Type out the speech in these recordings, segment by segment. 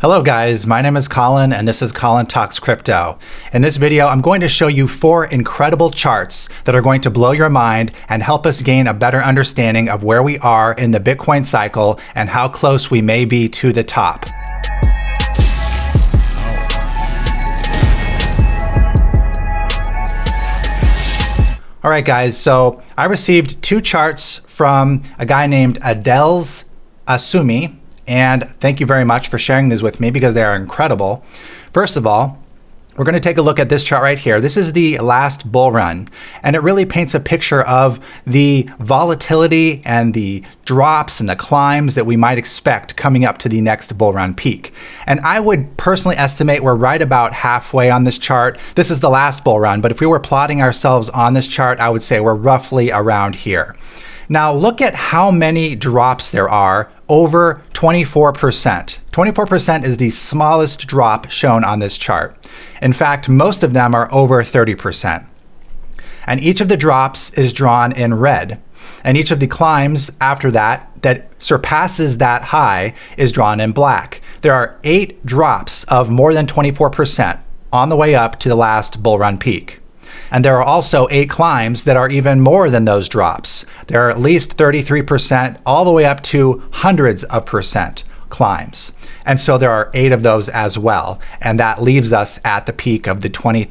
Hello guys, my name is Colin and this is Colin Talks Crypto. In this video, I'm going to show you 4 incredible charts that are going to blow your mind and help us gain a better understanding of where we are in the Bitcoin cycle and how close we may be to the top. All right guys, so I received 2 charts from a guy named Adels Asumi. And thank you very much for sharing these with me because they are incredible. First of all, we're going to take a look at this chart right here. This is the last bull run, and it really paints a picture of the volatility and the drops and the climbs that we might expect coming up to the next bull run peak. And I would personally estimate we're right about halfway on this chart. This is the last bull run, but if we were plotting ourselves on this chart, I would say we're roughly around here. Now look at how many drops there are, over 24%. 24% is the smallest drop shown on this chart. In fact, most of them are over 30%. And each of the drops is drawn in red. And each of the climbs after that surpasses that high is drawn in black. There are 8 drops of more than 24% on the way up to the last bull run peak. And there are also 8 climbs that are even more than those drops. There are at least 33% all the way up to hundreds of percent climbs. And so there are 8 of those as well. And that leaves us at the peak of the $20,000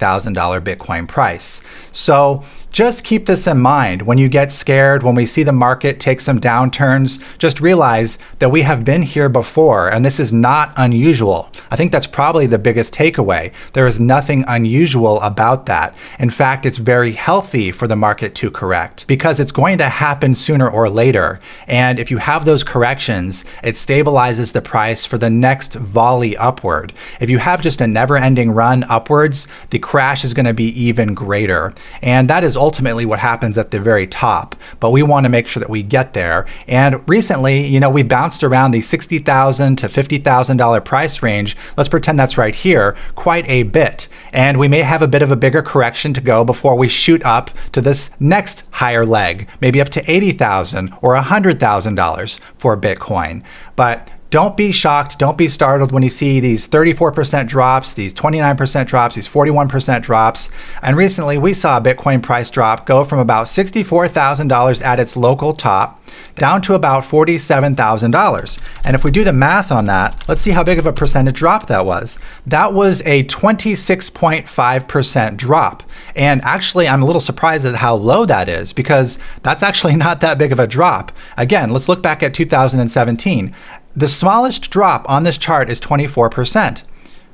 Bitcoin price. So just keep this in mind. When you get scared, when we see the market take some downturns, just realize that we have been here before and this is not unusual. I think that's probably the biggest takeaway. There is nothing unusual about that. In fact, it's very healthy for the market to correct because it's going to happen sooner or later. And if you have those corrections, it stabilizes the price for the next volley upward. If you have just a never-ending run upwards, the crash is going to be even greater. And that is ultimately what happens at the very top. But we want to make sure that we get there. And recently, we bounced around the $60,000 to $50,000 price range. Let's pretend that's right here, quite a bit. And we may have a bit of a bigger correction to go before we shoot up to this next higher leg, maybe up to $80,000 or $100,000 for Bitcoin. But don't be shocked, don't be startled when you see these 34% drops, these 29% drops, these 41% drops. And recently we saw a Bitcoin price drop go from about $64,000 at its local top down to about $47,000. And if we do the math on that, let's see how big of a percentage drop that was. That was a 26.5% drop. And actually, I'm a little surprised at how low that is because that's actually not that big of a drop. Again, let's look back at 2017. The smallest drop on this chart is 24%.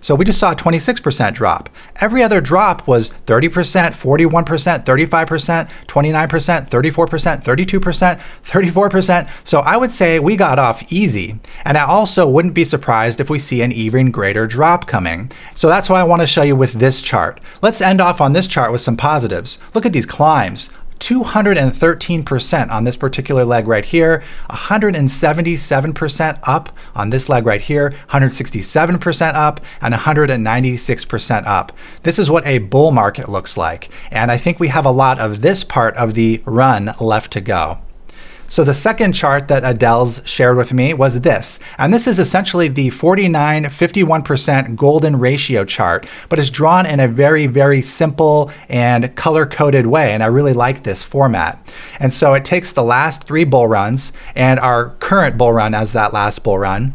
So we just saw a 26% drop. Every other drop was 30%, 41%, 35%, 29%, 34%, 32%, 34%. So I would say we got off easy. And I also wouldn't be surprised if we see an even greater drop coming. So that's why I want to show you with this chart. Let's end off on this chart with some positives. Look at these climbs. 213% on this particular leg right here, 177% up on this leg right here, 167% up, and 196% up. This is what a bull market looks like. And I think we have a lot of this part of the run left to go. So the second chart that Adels shared with me was this. And this is essentially the 49-51% golden ratio chart, but it's drawn in a very, very simple and color-coded way. And I really like this format. And so it takes the last 3 bull runs and our current bull run as that last bull run,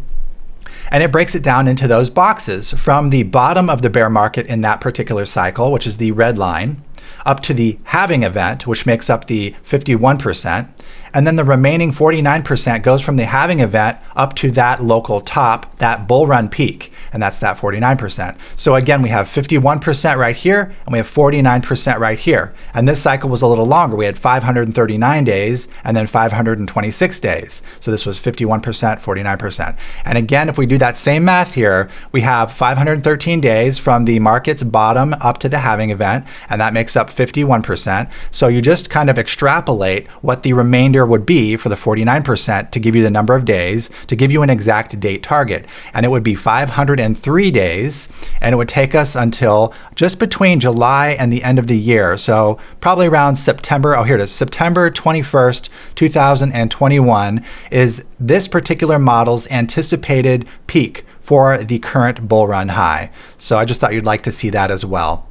and it breaks it down into those boxes from the bottom of the bear market in that particular cycle, which is the red line, up to the halving event, which makes up the 51%. And then the remaining 49% goes from the halving event up to that local top, that bull run peak. And that's that 49%. So again, we have 51% right here, and we have 49% right here. And this cycle was a little longer. We had 539 days and then 526 days. So this was 51%, 49%. And again, if we do that same math here, we have 513 days from the market's bottom up to the halving event, and that makes up 51%. So you just kind of extrapolate what the remainder would be for the 49% to give you the number of days, to give you an exact date target. And it would be 503 days, and it would take us until just between July and the end of the year. So probably around September, here it is, September 21st, 2021 is this particular model's anticipated peak for the current bull run high. So I just thought you'd like to see that as well.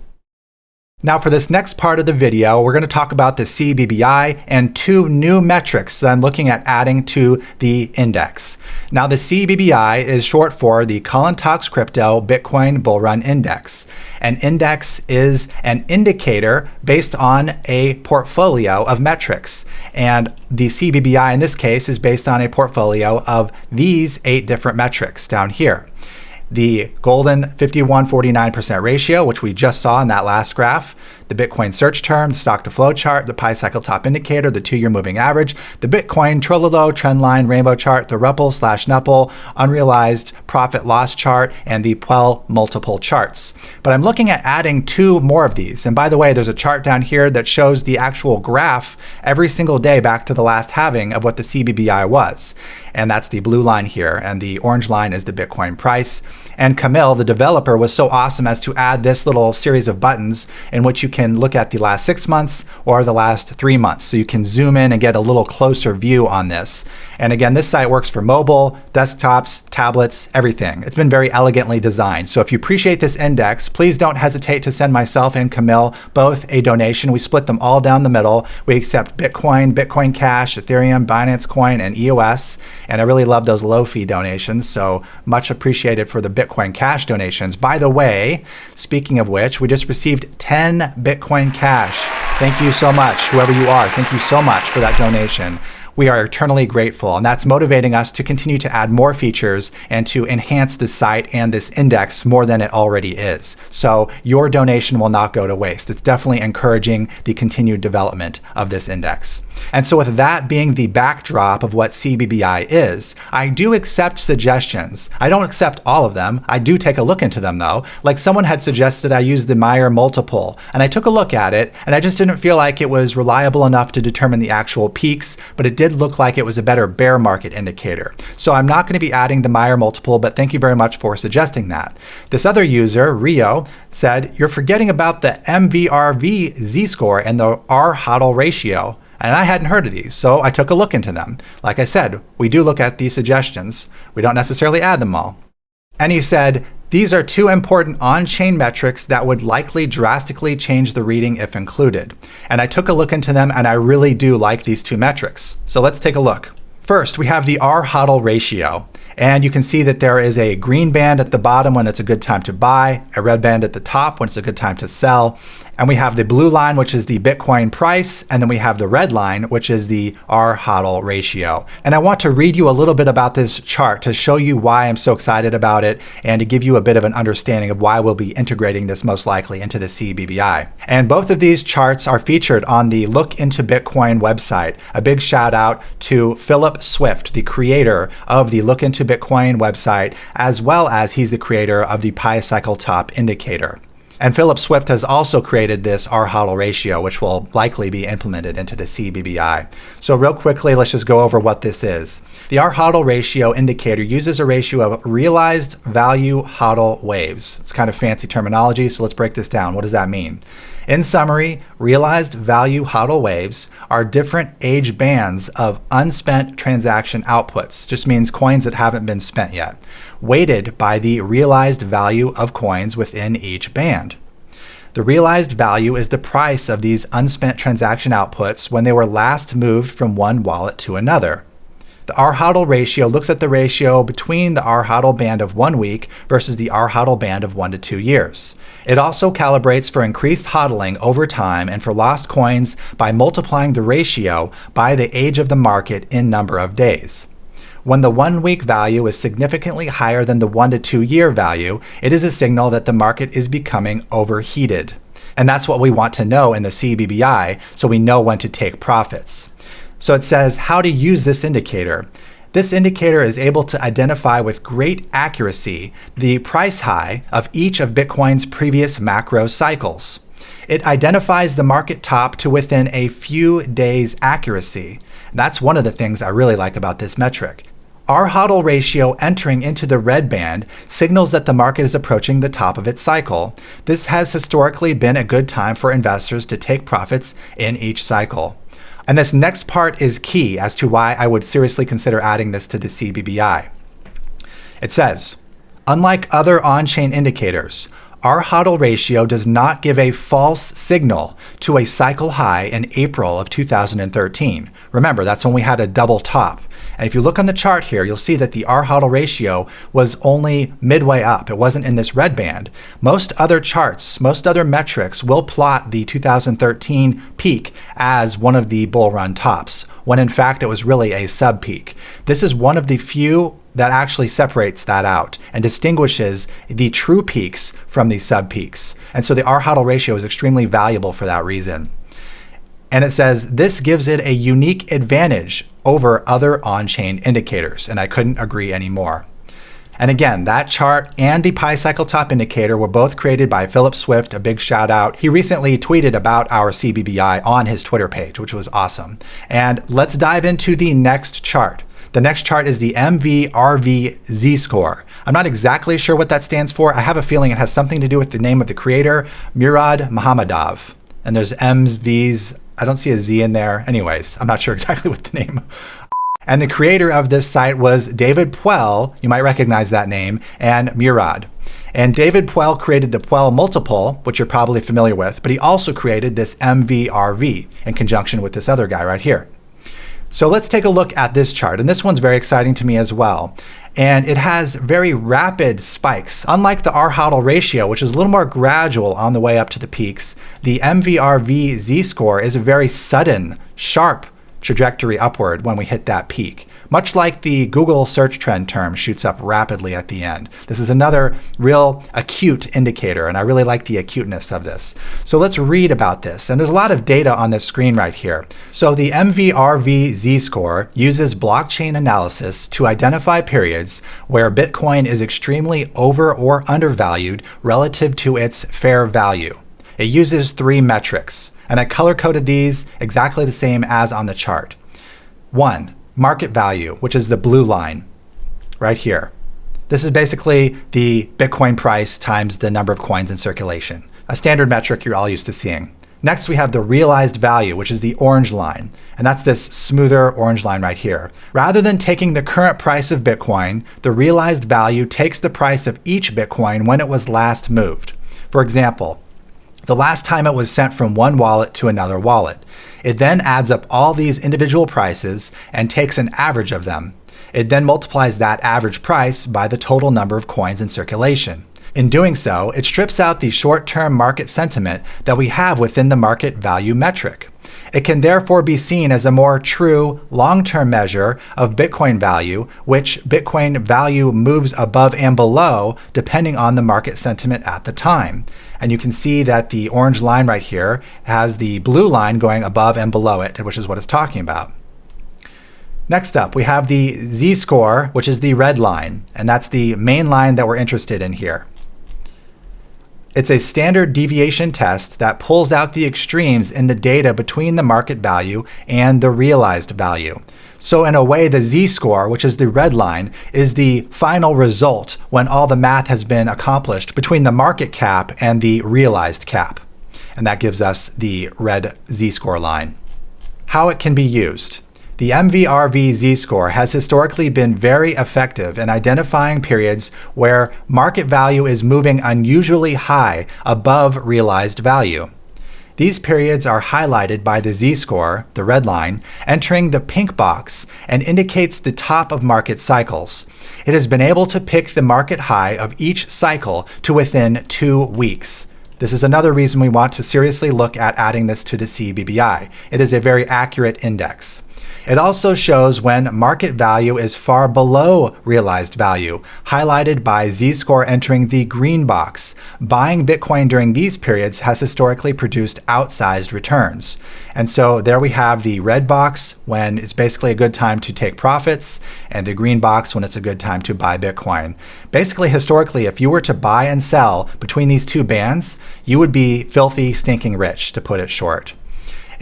Now for this next part of the video, we're going to talk about the CBBI and two new metrics that I'm looking at adding to the index. Now the CBBI is short for the CORRECTONS Bitcoin Bull Run Index. An index is an indicator based on a portfolio of metrics. And the CBBI in this case is based on a portfolio of these 8 different metrics down here. The golden 51-49% ratio, which we just saw in that last graph, the Bitcoin search term, the stock to flow chart, the pi cycle top indicator, the 2-year moving average, the Bitcoin Trololo trend line rainbow chart, the Ruppel/Nuppel unrealized profit loss chart, and the PWEL multiple charts. But I'm looking at adding 2 more of these. And by the way, there's a chart down here that shows the actual graph every single day back to the last halving of what the CBBI was. And that's the blue line here, and the orange line is the Bitcoin price. And Kamil, the developer, was so awesome as to add this little series of buttons in which you can look at the last 6 months or the last 3 months. So you can zoom in and get a little closer view on this. And again, this site works for mobile, desktops, tablets, everything. It's been very elegantly designed. So if you appreciate this index, please don't hesitate to send myself and Kamil both a donation. We split them all down the middle. We accept Bitcoin, Bitcoin Cash, Ethereum, Binance Coin, and EOS. And I really love those low fee donations, so much appreciated for the Bitcoin Cash donations. By the way, speaking of which, we just received 10 Bitcoin Cash. Thank you so much, whoever you are. Thank you so much for that donation. We are eternally grateful, and that's motivating us to continue to add more features and to enhance this site and this index more than it already is. So your donation will not go to waste. It's definitely encouraging the continued development of this index. And so with that being the backdrop of what CBBI is, I do accept suggestions. I don't accept all of them. I do take a look into them though. Like someone had suggested I use the Meyer multiple, and I took a look at it, and I just didn't feel like it was reliable enough to determine the actual peaks, but it did look like it was a better bear market indicator. So I'm not going to be adding the Meyer multiple, but thank you very much for suggesting that. This other user, Rio, said, "You're forgetting about the MVRV Z-Score and the RHODL Ratio." And I hadn't heard of these, so I took a look into them. Like I said, we do look at these suggestions. We don't necessarily add them all. And he said, "These are 2 important on-chain metrics that would likely drastically change the reading if included." And I took a look into them, and I really do like these 2 metrics. So let's take a look. First, we have the RHODL ratio. And you can see that there is a green band at the bottom when it's a good time to buy, a red band at the top when it's a good time to sell. And we have the blue line, which is the Bitcoin price, and then we have the red line, which is the RHODL ratio. And I want to read you a little bit about this chart to show you why I'm so excited about it and to give you a bit of an understanding of why we'll be integrating this most likely into the CBBI. And both of these charts are featured on the Look Into Bitcoin website. A big shout out to Philip Swift, the creator of the Look Into Bitcoin website, as well as he's the creator of the Pi Cycle Top indicator. And Philip Swift has also created this RHODL ratio, which will likely be implemented into the CBBI. So real quickly, let's just go over what this is. The RHODL ratio indicator uses a ratio of realized value HODL waves. It's kind of fancy terminology, so let's break this down. What does that mean? In summary, realized value HODL waves are different age bands of unspent transaction outputs. Just means coins that haven't been spent yet, weighted by the realized value of coins within each band. The realized value is the price of these unspent transaction outputs when they were last moved from one wallet to another. The RHODL ratio looks at the ratio between the RHODL band of 1 week versus the RHODL band of 1 to 2 years. It also calibrates for increased hodling over time and for lost coins by multiplying the ratio by the age of the market in number of days. When the 1 week value is significantly higher than the 1 to 2 year value, it is a signal that the market is becoming overheated. And that's what we want to know in the CBBI, so we know when to take profits. So it says how to use this indicator. This indicator is able to identify with great accuracy the price high of each of Bitcoin's previous macro cycles. It identifies the market top to within a few days accuracy. That's one of the things I really like about this metric. RHODL ratio entering into the red band signals that the market is approaching the top of its cycle. This has historically been a good time for investors to take profits in each cycle. And this next part is key as to why I would seriously consider adding this to the CBBI. It says, Unlike other on-chain indicators, our RHODL ratio does not give a false signal to a cycle high in April of 2013. Remember, that's when we had a double top. And if you look on the chart here, you'll see that the RHODL ratio was only midway up. It wasn't in this red band. Most other charts, most other metrics will plot the 2013 peak as one of the bull run tops, when in fact it was really a sub peak. This is one of the few that actually separates that out and distinguishes the true peaks from the sub peaks. And so the RHODL ratio is extremely valuable for that reason. And it says this gives it a unique advantage over other on-chain indicators, and I couldn't agree anymore. And again, that chart and the Pi Cycle Top indicator were both created by Philip Swift, a big shout out. He recently tweeted about our CBBI on his Twitter page, which was awesome. And let's dive into the next chart. The next chart is the MVRV Z-Score. I'm not exactly sure what that stands for. I have a feeling it has something to do with the name of the creator, Murad Mohammadov. And there's M's, V's, I don't see a Z in there. Anyways, I'm not sure exactly what the name. And the creator of this site was David Puel, you might recognize that name, and Murad. And David Puel created the Puel multiple, which you're probably familiar with, but he also created this MVRV in conjunction with this other guy right here. So let's take a look at this chart, and this one's very exciting to me as well. And it has very rapid spikes. Unlike the RHODL ratio, which is a little more gradual on the way up to the peaks, the MVRV Z-Score is a very sudden, sharp trajectory upward when we hit that peak. Much like the Google search trend term shoots up rapidly at the end. This is another real acute indicator, and I really like the acuteness of this. So let's read about this. And there's a lot of data on this screen right here. So the MVRV Z-Score uses blockchain analysis to identify periods where Bitcoin is extremely over or undervalued relative to its fair value. It uses 3 metrics, and I color-coded these exactly the same as on the chart. 1, market value, which is the blue line right here. This is basically the Bitcoin price times the number of coins in circulation, a standard metric you're all used to seeing. Next, we have the realized value, which is the orange line, and that's this smoother orange line right here. Rather than taking the current price of Bitcoin, the realized value takes the price of each Bitcoin when it was last moved. For example, the last time it was sent from one wallet to another wallet. It then adds up all these individual prices and takes an average of them. It then multiplies that average price by the total number of coins in circulation. In doing so, it strips out the short-term market sentiment that we have within the market value metric. It can therefore be seen as a more true long-term measure of Bitcoin value, which Bitcoin value moves above and below depending on the market sentiment at the time. And you can see that the orange line right here has the blue line going above and below it, which is what it's talking about. Next up, we have the Z-Score, which is the red line, and that's the main line that we're interested in here. It's a standard deviation test that pulls out the extremes in the data between the market value and the realized value. So in a way, the Z-Score, which is the red line, is the final result when all the math has been accomplished between the market cap and the realized cap. And that gives us the red Z-Score line. How it can be used. The MVRV Z-Score has historically been very effective in identifying periods where market value is moving unusually high above realized value. These periods are highlighted by the Z-Score, the red line, entering the pink box and indicates the top of market cycles. It has been able to pick the market high of each cycle to within 2 weeks. This is another reason we want to seriously look at adding this to the CBBI. It is a very accurate index. It also shows when market value is far below realized value, highlighted by Z-Score entering the green box. Buying Bitcoin during these periods has historically produced outsized returns. And so there we have the red box when it's basically a good time to take profits, and the green box when it's a good time to buy Bitcoin. Basically, historically, if you were to buy and sell between these 2 bands, you would be filthy, stinking rich, to put it short.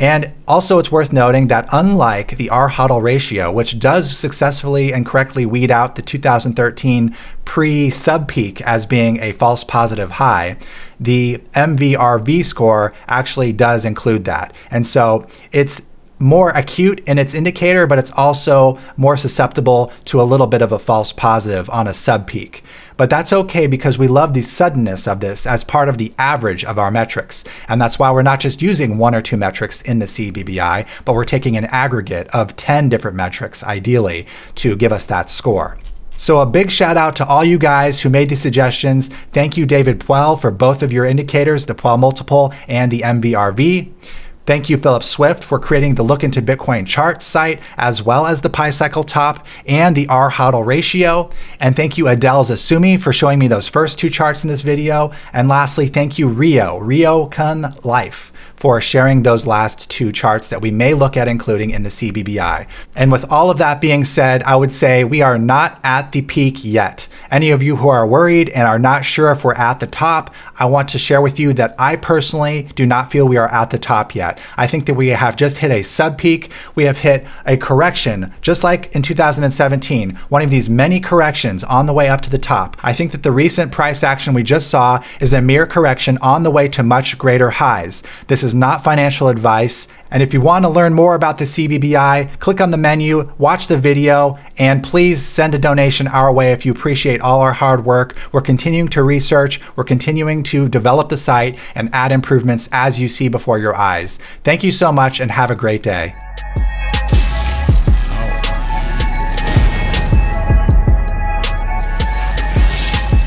And also it's worth noting that unlike the RHODL ratio, which does successfully and correctly weed out the 2013 pre-sub-peak as being a false positive high, the MVRV score actually does include that. And so it's more acute in its indicator, but it's also more susceptible to a little bit of a false positive on a sub-peak. but that's okay because we love the suddenness of this as part of the average of our metrics. And that's why we're not just using 1 or 2 metrics in the CBBI, but we're taking an aggregate of 10 different metrics, ideally, to give us that score. So a big shout out to all you guys who made these suggestions. Thank you, David Puel, for both of your indicators, the Puel multiple and the MVRV. Thank you, Philip Swift, for creating the Look into Bitcoin chart site, as well as the Pi Cycle top and the RHODL Ratio. And thank you, Adels Asumi, for showing me those first 2 charts in this video. And lastly, thank you, Ryo-kun Life, for sharing those last 2 charts that we may look at including in the CBBI. And with all of that being said, I would say we are not at the peak yet. Any of you who are worried and are not sure if we're at the top, I want to share with you that I personally do not feel we are at the top yet. I think that we have just hit a sub-peak. We have hit a correction, just like in 2017, one of these many corrections on the way up to the top. I think that the recent price action we just saw is a mere correction on the way to much greater highs. This is not financial advice. And if you want to learn more about the CBBI, click on the menu, watch the video, and please send a donation our way if you appreciate all our hard work. We're continuing to research, we're continuing to develop the site and add improvements as you see before your eyes. Thank you so much and have a great day.